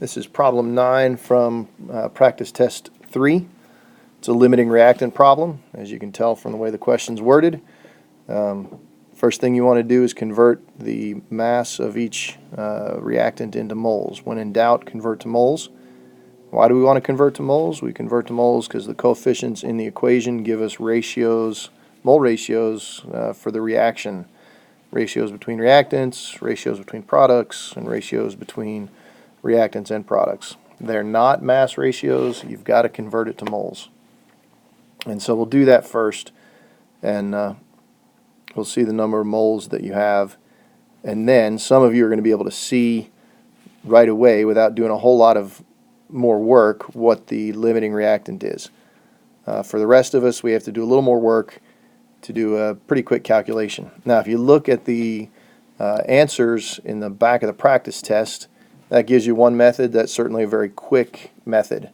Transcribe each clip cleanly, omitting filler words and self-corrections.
This is problem 9 from practice test 3. It's a limiting reactant problem, as you can tell from the way the question's worded. First thing you want to do is convert the mass of each reactant into moles. When in doubt, convert to moles. Why do we want to convert to moles? We convert to moles because the coefficients in the equation give us ratios, mole ratios for the reaction. Ratios between reactants, ratios between products, and ratios between reactants and products. They're not mass ratios. You've got to convert it to moles. And so we'll do that first, and we'll see the number of moles that you have. And then some of you are going to be able to see right away, without doing a whole lot of more work, what the limiting reactant is. For the rest of us, we have to do a little more work to do a pretty quick calculation. Now, if you look at the answers in the back of the practice test, that gives you one method. That's certainly a very quick method,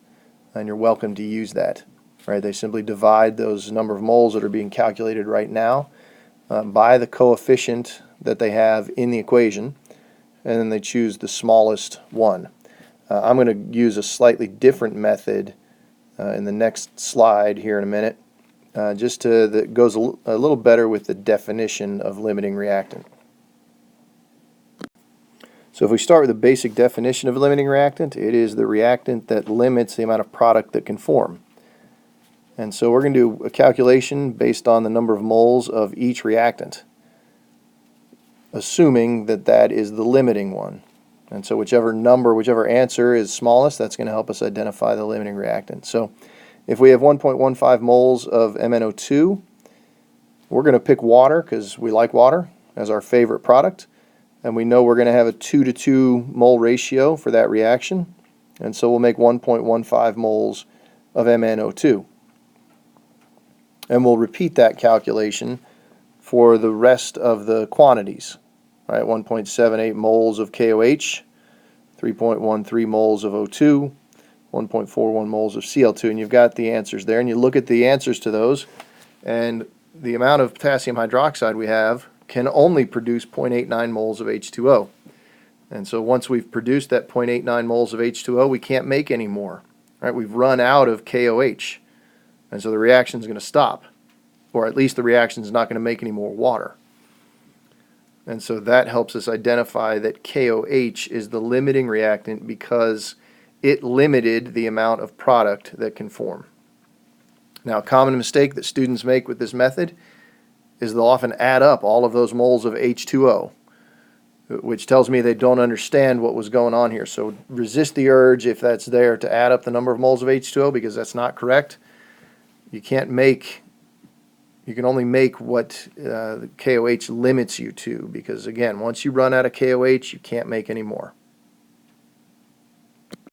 and you're welcome to use that. Right? They simply divide those number of moles that are being calculated right now by the coefficient that they have in the equation, and then they choose the smallest one. I'm going to use a slightly different method in the next slide here in a minute, just that goes a little better with the definition of limiting reactant. So if we start with the basic definition of a limiting reactant, it is the reactant that limits the amount of product that can form. And so we're going to do a calculation based on the number of moles of each reactant, assuming that that is the limiting one. And so whichever answer is smallest, that's going to help us identify the limiting reactant. So if we have 1.15 moles of MnO2, we're going to pick water because we like water as our favorite product. And we know we're going to have a 2:2 mole ratio for that reaction. And so we'll make 1.15 moles of MnO2. And we'll repeat that calculation for the rest of the quantities. Right, 1.78 moles of KOH, 3.13 moles of O2, 1.41 moles of Cl2. And you've got the answers there. And you look at the answers to those, and the amount of potassium hydroxide we have can only produce 0.89 moles of H2O. And so once we've produced that 0.89 moles of H2O, we can't make any more. Right? We've run out of KOH. And so the reaction is going to stop, or at least the reaction is not going to make any more water. And so that helps us identify that KOH is the limiting reactant because it limited the amount of product that can form. Now, a common mistake that students make with this method is they'll often add up all of those moles of H2O, which tells me they don't understand what was going on here. So resist the urge, if that's there, to add up the number of moles of H2O, because that's not correct. You can only make what KOH limits you to, because again, once you run out of KOH, you can't make any more.